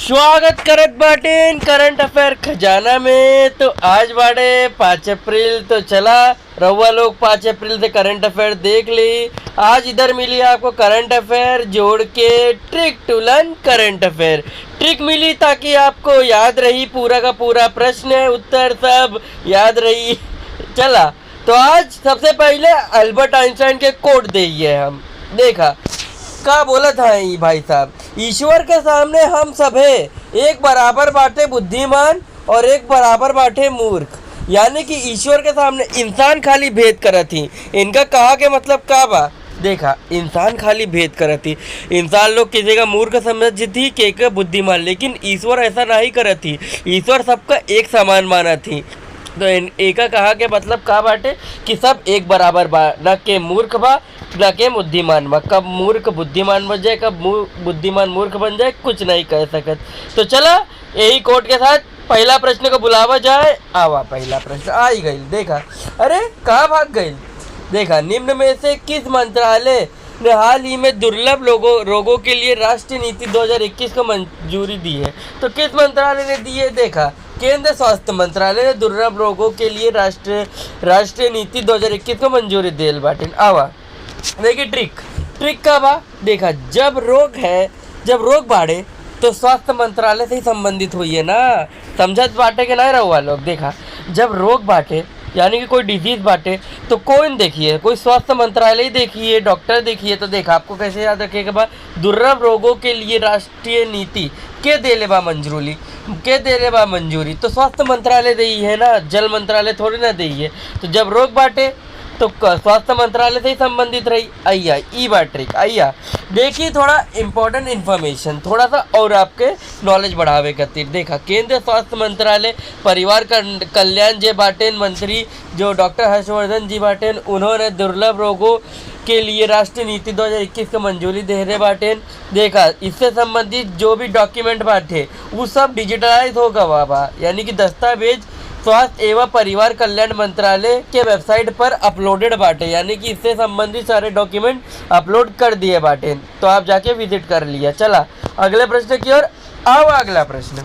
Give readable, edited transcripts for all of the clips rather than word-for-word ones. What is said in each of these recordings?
स्वागत करत बाटेन current affair खजाना में। तो आज बाटे 5 अप्रैल। तो चला रउआ लोग 5 अप्रैल से करंट अफेयर देख ली। आज इधर मिली आपको करंट अफेयर जोड़ के trick to learn current affair. Trick मिली ताकि आपको याद रही, पूरा का पूरा प्रश्न उत्तर सब याद रही। चला तो आज सबसे पहले अल्बर्ट आइंस्टाइन के कोट दिए हम। देखा का बोला था ये भाई साहब, ईश्वर के सामने हम सभे एक बराबर बाटे बुद्धिमान और एक बराबर बाटे मूर्ख। यानी कि ईश्वर के सामने इंसान खाली भेद करत थी। इनका कहा के मतलब का बा, देखा इंसान खाली भेद करत थी। इंसान लोग किसी का मूर्ख समझ थी, के बुद्धिमान, लेकिन ईश्वर ऐसा नहीं करत थी। ईश्वर सबका एक समान माना थी। तो एका कहा के मतलब का बाटे कि सब एक बराबर बा, न के मूर्ख बा न के बुद्धिमान बा। कब मूर्ख बुद्धिमान बन जाए, कब बुद्धिमान मूर्ख बन जाए, कुछ नहीं कह सकत। तो चला यही कोट के साथ पहला प्रश्न को बुलावा जाए। आवा पहला प्रश्न आई गई। देखा अरे कहाँ भाग गई। देखा निम्न में से किस मंत्रालय ने हाल ही में दुर्लभ रोगों के लिए राष्ट्रीय नीति 2021 को मंजूरी दी है। तो किस मंत्रालय ने दी है। देखा केंद्र स्वास्थ्य मंत्रालय ने दुर्लभ रोगों के लिए राष्ट्रीय नीति 2021 को मंजूरी देल बाटे। आवा देखिए ट्रिक का बा। देखा जब रोग बाढ़े तो स्वास्थ्य मंत्रालय से ही संबंधित हुई है ना। समझत बाटे के ना रहुआ लोग। देखा जब रोग बाटे यानी कि कोई डिजीज बाटे तो कौन देखिए, कोई स्वास्थ्य मंत्रालय ही देखिए, डॉक्टर देखिए। तो देखा आपको कैसे याद रखेगा बा, दुर्लभ रोगों के लिए राष्ट्रीय नीति के देले बा मंजूरी तो स्वास्थ्य मंत्रालय दी है ना, जल मंत्रालय थोड़ी ना दी है। तो जब रोग बाटे तो स्वास्थ्य मंत्रालय से ही संबंधित रही। आइया ई बात ट्रिक। आइया देखिए थोड़ा इम्पोर्टेंट इन्फॉर्मेशन, थोड़ा सा और आपके नॉलेज बढ़ावे खातिर। देखा केंद्रीय स्वास्थ्य मंत्रालय परिवार कल्याण जे बाटेन मंत्री जो डॉक्टर हर्षवर्धन जी बाटेन, उन्होंने दुर्लभ रोगों के लिए राष्ट्रीय नीति 2021 को मंजूरी दे रहे बाटेन। देखा इससे संबंधित जो भी डॉक्यूमेंट बाटे वो सब डिजिटलाइज होगा बाबा, यानी कि दस्तावेज स्वास्थ्य एवं परिवार कल्याण मंत्रालय के वेबसाइट पर अपलोडेड बाटे। यानी कि इससे संबंधित सारे डॉक्यूमेंट अपलोड कर दिए बाटे, तो आप जाके विजिट कर लिया। चला अगले प्रश्न की ओर। आओ अगला प्रश्न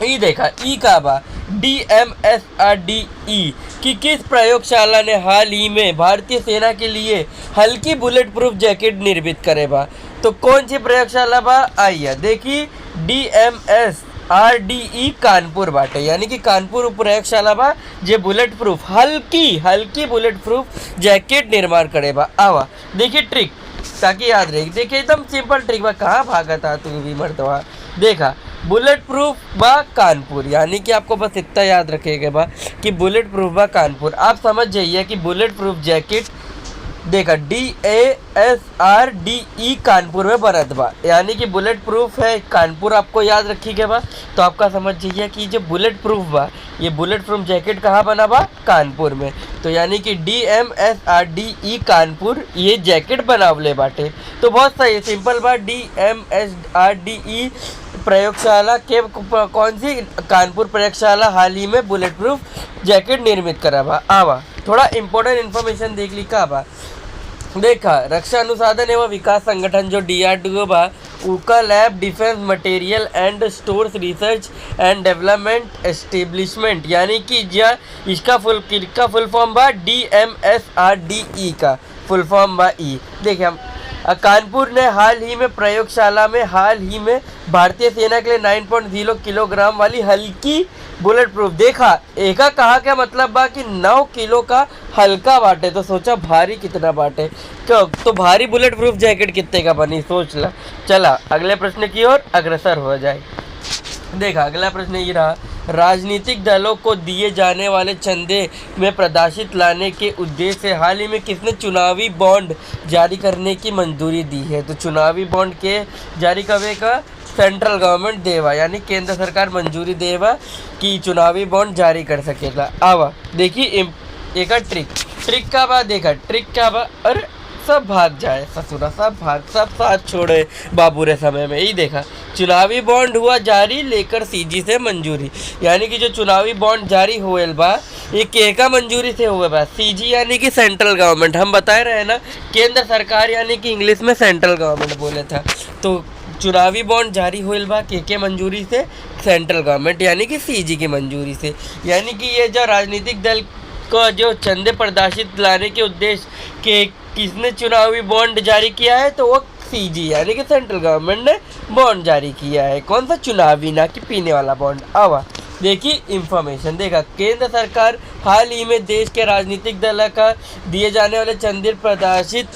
ई देखा ई का बा, DMSRDE की किस प्रयोगशाला ने हाल ही में भारतीय सेना के लिए हल्की बुलेट प्रूफ जैकेट निर्मित करे बा। तो कौन सी प्रयोगशाला बा। आइए देखिए DMSRDE कानपुर बाटे, यानी कि कानपुर प्रयोगशाला बा जे बुलेट प्रूफ हल्की बुलेट प्रूफ जैकेट निर्माण करे बा। आवा देखिए ट्रिक ताकि याद रहे। देखिए एकदम सिंपल ट्रिक बा, कहाँ भागा था तू भी मर्दवा। देखा बुलेट प्रूफ बा कानपुर, यानी कि आपको बस इतना याद रखेगा बा कि बुलेट प्रूफ बा कानपुर। आप समझ जाइए कि बुलेट प्रूफ जैकेट देखा DASRDE कानपुर में बनत बा, यानी कि बुलेट प्रूफ है कानपुर, आपको याद रखिएगा बा। तो आपका समझ जाइए कि जो बुलेट प्रूफ बा, ये बुलेट प्रूफ जैकेट कहाँ बना बा, कानपुर में। तो यानी कि DMSRDE कानपुर ये जैकेट बनावले बाटे। तो बहुत सही सिंपल बा। DMSRDE प्रयोगशाला के कौन सी, कानपुर प्रयोगशाला हाल ही में बुलेट प्रूफ जैकेट निर्मित करा बा। आवा थोड़ा इंपॉर्टेंट इन्फॉर्मेशन देख ली का बा। देखा रक्षा अनुसंधान एवं विकास संगठन जो DRDO बा, उका lab defence material and stores research and development establishment, यानी कि इसका फुल फॉर्म बा DMSRDE का फुल फॉर्म बा ई। देखिए हम कानपुर ने हाल ही में प्रयोगशाला में भारतीय सेना के लिए 9.0 किलोग्राम वाली हल्की बुलेट प्रूफ। देखा एका कहा क्या मतलब बा कि 9 किलो का हल्का बाटे। तो सोचा भारी कितना बाटे, तो भारी बुलेट प्रूफ जैकेट कितने का बनी, सोच ला। चला अगले प्रश्न की ओर अग्रसर हो जाए। देखा अगला प्रश्न ये रहा, राजनीतिक दलों को दिए जाने वाले चंदे में प्रदर्शित लाने के उद्देश्य से हाल ही में किसने चुनावी बॉन्ड जारी करने की मंजूरी दी है। तो चुनावी बॉन्ड के जारी करने का सेंट्रल गवर्नमेंट देवा, यानी केंद्र सरकार मंजूरी देवा कि चुनावी बॉन्ड जारी कर सकेगा। आवा देखिए एक ट्रिक का बा। देखा ट्रिक का बा, अरे सब भाग जाए ससुरा, सब साथ छोड़े बाबूरे समय में। यही देखा चुनावी बॉन्ड हुआ जारी, लेकर CG से मंजूरी। यानी कि जो चुनावी बॉन्ड जारी हुए बा ये केका मंजूरी से हुए बा, CG यानी कि सेंट्रल गवर्नमेंट। हम बताए रहे ना केंद्र सरकार, यानी कि इंग्लिश में सेंट्रल गवर्नमेंट बोले था। तो चुनावी बॉन्ड जारी होइल बा के मंजूरी से, सेंट्रल गवर्नमेंट यानी कि सीजी की मंजूरी से। यानी कि ये जो राजनीतिक दल को जो चंदे प्रदर्शित लाने के उद्देश्य के किसने चुनावी बॉन्ड जारी किया है, तो वो सीजी यानी कि सेंट्रल गवर्नमेंट ने बॉन्ड जारी किया है। कौन सा? चुनावी, ना कि पीने वाला बॉन्ड। आवा देखिए इंफॉर्मेशन। देखा, केंद्र सरकार हाल ही में देश के राजनीतिक दल का दिए जाने वाले चंदे प्रदर्शित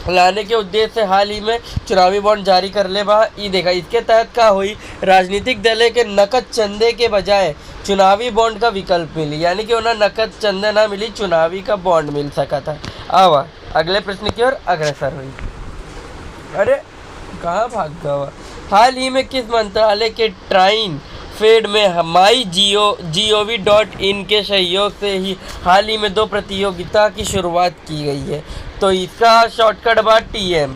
लाने के उद्देश्य से हाल ही में चुनावी बॉन्ड जारी कर ले बा। ये देखा, इसके तहत का हुई राजनीतिक दल के नकद चंदे के बजाय चुनावी बॉन्ड का विकल्प मिली, यानी कि उन्हें नकद चंदा ना मिली, चुनावी का बॉन्ड मिल सका था। आवा अगले प्रश्न की ओर अग्रसर हुई। अरे कहाँ भाग गया? हाल ही में किस मंत्रालय के ट्राइन फेड में MyGov.in के सहयोग से ही हाल ही में 2 प्रतियोगिता की शुरुआत की गई है? तो इसका शॉर्टकट बा TM।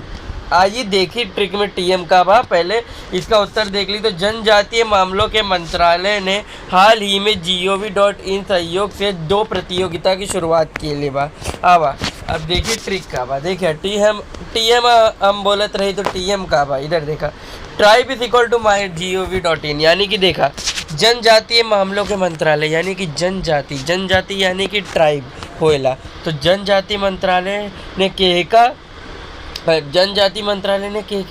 आइए देखिए ट्रिक में TM का बा। पहले इसका उत्तर देख ली। तो जनजातीय मामलों के मंत्रालय ने हाल ही में gov.in सहयोग से 2 प्रतियोगिता की शुरुआत की ले बा। आवा अब देखिए ट्रिक का बा। देखिए TM हम बोलत रही, तो TM का बा इधर देखा, tribe is equal to MyGov.in, यानी कि देखा जनजातीय मामलों के मंत्रालय, यानी कि जनजाति यानी कि ट्राइब होएला। तो जनजाति मंत्रालय ने के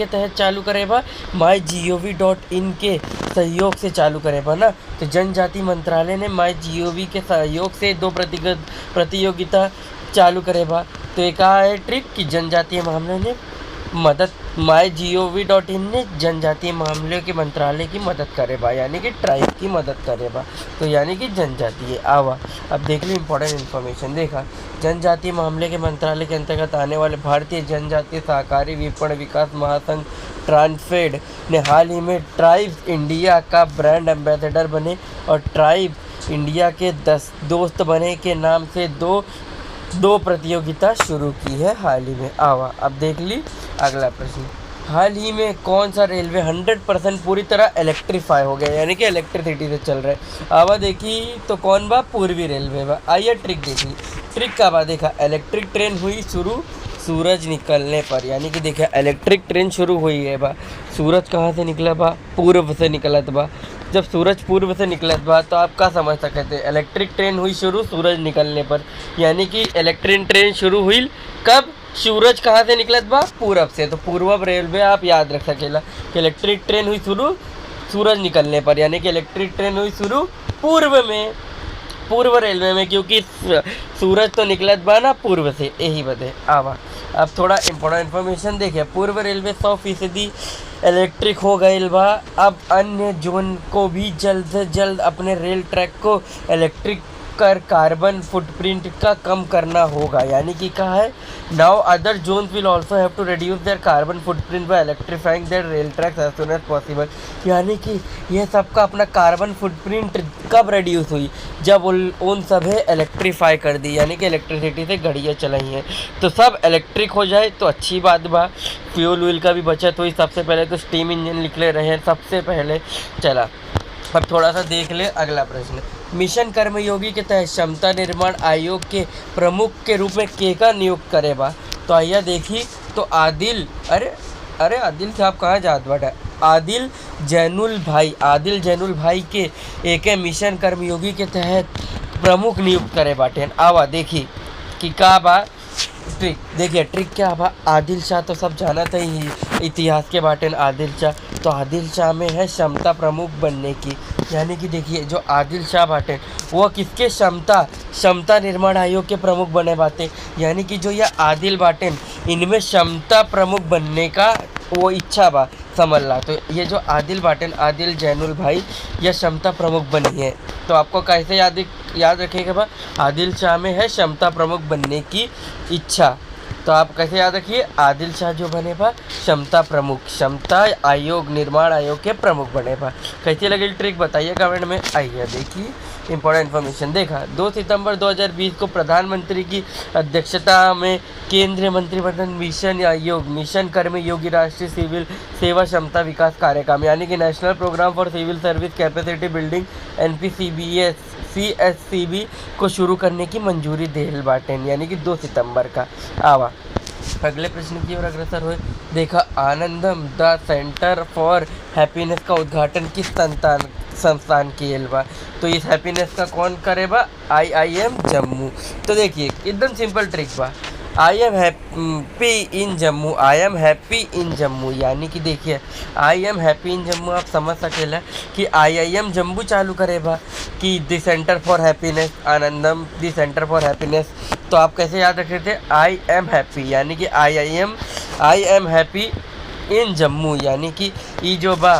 तहत चालू करे बा MyGov.in के सहयोग से चालू करे बा ना। तो जनजाति मंत्रालय ने MyGov के सहयोग से 2 प्रतियोगिता चालू करे बा। तो एक है ट्रिक कि जनजातीय मामले ने मदद, MyGov.in ने जनजातीय मामले के मंत्रालय की मदद करे बा, यानी कि ट्राइब की मदद करे बा। तो यानी कि जनजातीय। आवा अब देख ली इंपॉर्टेंट इन्फॉर्मेशन। देखा, जनजातीय मामले के मंत्रालय के अंतर्गत आने वाले भारतीय जनजातीय सहकारी विपणन विकास महासंघ ट्रांसफेड ने हाल ही में ट्राइब्स इंडिया का ब्रांड एम्बेसडर बने और ट्राइब इंडिया के 10 दोस्त बने के नाम से दो प्रतियोगिता शुरू की है हाल ही में। आवा अब देख ली अगला प्रश्न। हाल ही में कौन सा रेलवे 100% पूरी तरह इलेक्ट्रीफाई हो गया, यानी कि इलेक्ट्रिसिटी से चल रहा है? आवा देखी तो कौन बा? पूर्वी रेलवे बा। आइए ट्रिक देखी। ट्रिक का बा देखा, इलेक्ट्रिक ट्रेन हुई शुरू सूरज निकलने पर, यानी कि देखा इलेक्ट्रिक ट्रेन शुरू हुई है बा। सूरज कहाँ से निकला बा? पूर्व से निकलत बा। जब सूरज पूर्व से निकलत बा तो आप क्या समझ सकते हैं? इलेक्ट्रिक ट्रेन हुई शुरू सूरज निकलने पर, यानी कि इलेक्ट्रिक ट्रेन शुरू हुई कब? सूरज कहाँ से निकलत बा? पूरब से। तो पूर्व रेलवे आप याद रख सकेला कि इलेक्ट्रिक ट्रेन हुई शुरू सूरज निकलने पर, यानी कि इलेक्ट्रिक ट्रेन हुई शुरू पूर्व रेलवे में, क्योंकि सूरज तो निकलत बा ना पूर्व से, यही बदे। आवा अब थोड़ा इम्पोर्टेंट इन्फॉर्मेशन देखिए। पूर्व रेलवे 100% इलेक्ट्रिक हो गई बा। अब अन्य जोन को भी जल्द से जल्द अपने रेल ट्रैक को इलेक्ट्रिक कर कार्बन फुटप्रिंट का कम करना होगा, यानी कि कहा है now other zones will also have to reduce their carbon footprint by electrifying their rail tracks as soon as possible. यानी कि यह सबका अपना कार्बन फुटप्रिंट कब रिड्यूस हुई? जब उन सभी इलेक्ट्रीफाई कर दी, यानी कि इलेक्ट्रिसिटी से गाड़ियाँ चलाई हैं। तो सब इलेक्ट्रिक हो जाए तो अच्छी बात बा, फ्यूल व्यूल का भी बचत हुई। सबसे पहले तो स्टीम इंजन निकले रहे हैं सबसे पहले। चला अब थोड़ा सा देख ले अगला प्रश्न। मिशन कर्मयोगी के तहत क्षमता निर्माण आयोग के प्रमुख के रूप में केका नियुक्त करे बा? तो आइया देखी तो आदिल आदिल साहब कहाँ जात बाटा? आदिल जैनुल भाई के एक मिशन कर्मयोगी के तहत प्रमुख नियुक्त करे बाटे। आवा देखी कि का बा ट्रिक। देखिए ट्रिक क्या बा? आदिल शाह तो सब जाना था ही इतिहास के बाटे। आदिल शाह तो आदिल शाह में है क्षमता प्रमुख बनने की, यानी कि देखिए जो आदिल शाह बाटे वो किसके क्षमता निर्माण आयोग के प्रमुख बने बाटे, यानी कि जो यह आदिल बाटे इनमें क्षमता प्रमुख बनने का वो इच्छा बा, समझ ला। तो ये जो आदिल बाटे आदिल जैनुल भाई यह क्षमता प्रमुख बनी है। तो आपको कैसे याद रखिएगा बा? आदिल शाह में है क्षमता प्रमुख बनने की इच्छा। तो आप कैसे याद रखिए? आदिल शाह जो बने बा क्षमता आयोग निर्माण आयोग के प्रमुख बने बा। कैसी लगी ट्रिक बताइए कमेंट में। आइए देखिए इंपॉर्टेंट इन्फॉर्मेशन। देखा 2 सितंबर 2020 को प्रधानमंत्री की अध्यक्षता में केंद्रीय मंत्रिमंडल मिशन कर्मयोगी राष्ट्रीय सिविल सेवा क्षमता विकास कार्यक्रम, यानी कि national programme for civil service capacity building NPCBS को शुरू करने की मंजूरी देल बाटे, यानी कि 2 सितंबर का। आवा अगले प्रश्न की ओर अग्रसर हुए। देखा, आनंदम द सेंटर फॉर हैप्पीनेस का उद्घाटन किस संस्थान किए बा। तो इस हैप्पीनेस का कौन करे बा? IIM जम्मू। तो देखिए एकदम सिंपल ट्रिक बा। I am happy in Jammu, I am happy in Jammu, यानी कि देखिए I am happy in Jammu आप समझ सकेला कि IIM जम्मू चालू करे बा कि the centre for happiness, Anandam the centre for happiness. तो आप कैसे याद रख रहे थे? आई एम हैप्पी, यानी कि I am happy in Jammu, यानी कि ये जो बा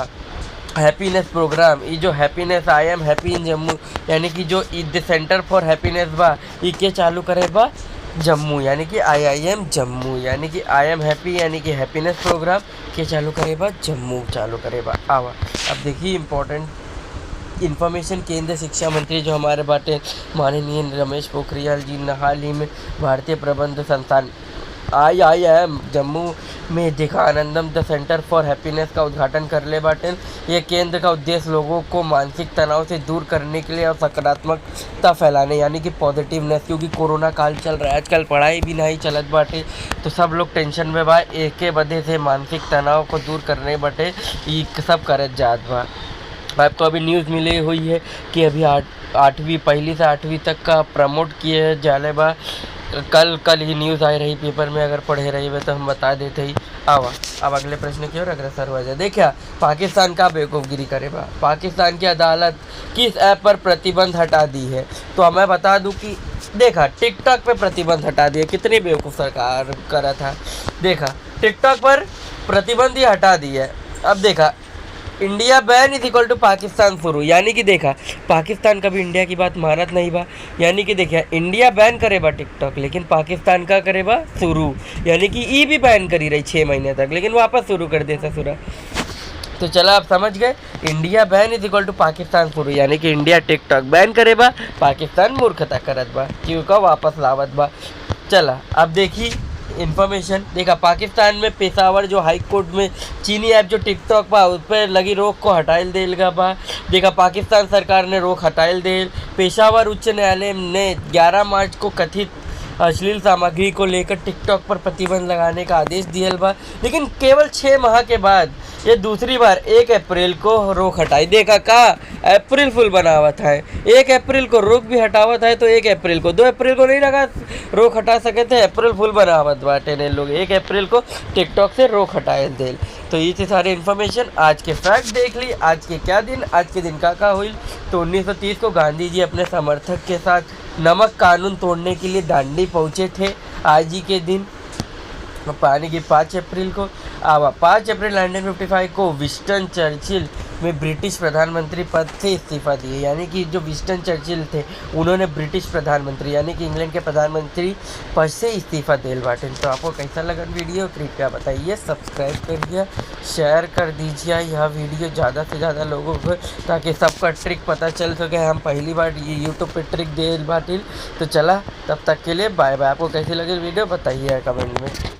हैप्पीनेस प्रोग्राम, ये जो happiness I am happy in Jammu, यानी कि जो द सेंटर फॉर हैप्पीनेस बा ये के चालू करे बा? जम्मू, यानी कि IIM जम्मू, यानी कि आई एम हैप्पी यानी कि हैप्पीनेस प्रोग्राम के चालू करे बा? जम्मू चालू करे बा। आवा अब देखिए इम्पोर्टेंट इन्फॉर्मेशन। केंद्रीय शिक्षा मंत्री जो हमारे बाटे माननीय रमेश पोखरियाल जी ने हाल ही में भारतीय प्रबंध संस्थान IIM जम्मू में देखा आनंदम द सेंटर फॉर हैप्पीनेस का उद्घाटन कर ले बाटे। ये केंद्र का उद्देश्य लोगों को मानसिक तनाव से दूर करने के लिए और सकारात्मकता फैलाने, यानी कि पॉजिटिवनेस, क्योंकि कोरोना काल चल रहा है आजकल, पढ़ाई भी नहीं चलत बाटे तो सब लोग टेंशन में बा, एक के वजह से मानसिक तनाव को दूर करने बाटे ये सब करत जात बा। आपको अभी न्यूज़ मिली हुई है कि अभी 8वीं पहली से 8वीं तक का प्रमोट किए जाले बा। कल ही न्यूज़ आई रही पेपर में, अगर पढ़े रही है तो हम बता देते ही। आवा अब अगले प्रश्न की ओर अग्रसर हो जाए। देखिए पाकिस्तान का बेवकूफ़गिरी करे बा। पाकिस्तान की अदालत किस ऐप पर प्रतिबंध हटा दी है? तो हमें बता दूं कि देखा टिकटॉक पे प्रतिबंध हटा दिया। कितनी बेवकूफ़ सरकार करा था। देखा टिकटॉक पर प्रतिबंध ही हटा दिया। अब देखा India ban is equal to Pakistan शुरू, यानी कि देखा पाकिस्तान कभी इंडिया की बात मानत नहीं बा, यानी कि देखिए इंडिया बैन करे बा टिकटॉक, लेकिन पाकिस्तान का करे बा शुरू, यानी कि ई भी बैन करी रही 6 महीने तक, लेकिन वापस शुरू कर दे ससुरा। तो चला आप समझ गए, India ban is equal to Pakistan शुरू, यानी कि इंडिया टिकटॉक बैन करे बा, पाकिस्तान मूर्खता करत बा, क्यों वापस लावत बा। चला अब देखी इन्फॉर्मेशन। देखा पाकिस्तान में पेशावर जो हाई कोर्ट में चीनी ऐप जो टिकटॉक बा उस पर लगी रोक को हटाइल देल गा बा। देखा पाकिस्तान सरकार ने रोक हटाइल देल। पेशावर उच्च न्यायालय ने 11 मार्च को कथित अश्लील सामग्री को लेकर टिकटॉक पर प्रतिबंध लगाने का आदेश दिया बा, लेकिन केवल 6 माह के बाद ये दूसरी बार 1 अप्रैल को रोक हटाई। देखा का अप्रैल फुल बनावत है, 1 अप्रैल को रोक भी हटावत है तो 1 अप्रैल को, 2 अप्रैल को नहीं लगा रोक हटा सके थे, अप्रैल फुल बनावत बाटे ने लोग, 1 अप्रैल को टिकटॉक से रोक हटाए देल। तो ये थी सारी इन्फॉर्मेशन। आज के फैक्ट देख ली, आज के क्या दिन, आज के दिन का हुई। तो 1930 को गांधी जी अपने समर्थक के साथ नमक कानून तोड़ने के लिए दांडी पहुँचे थे। आज ही के दिन पानी की 5 अप्रैल को 5 अप्रैल 1955 को विंस्टन चर्चिल में ब्रिटिश प्रधानमंत्री पद से इस्तीफा दिए, यानी कि जो विंस्टन चर्चिल थे उन्होंने ब्रिटिश प्रधानमंत्री यानी कि इंग्लैंड के प्रधानमंत्री पद से इस्तीफा दिल बाटे। तो आपको कैसा लगा वीडियो कृपया बताइए, सब्सक्राइब करिए, शेयर कर दीजिए यह वीडियो ज़्यादा से ज़्यादा लोगों को, ताकि सबका ट्रिक पता चल सके। हम पहली बार ये यूट्यूब पे ट्रिक दे बाटिल। तो चला तब तक के लिए बाय बाय। आपको कैसी लगी वीडियो बताइए कमेंट में।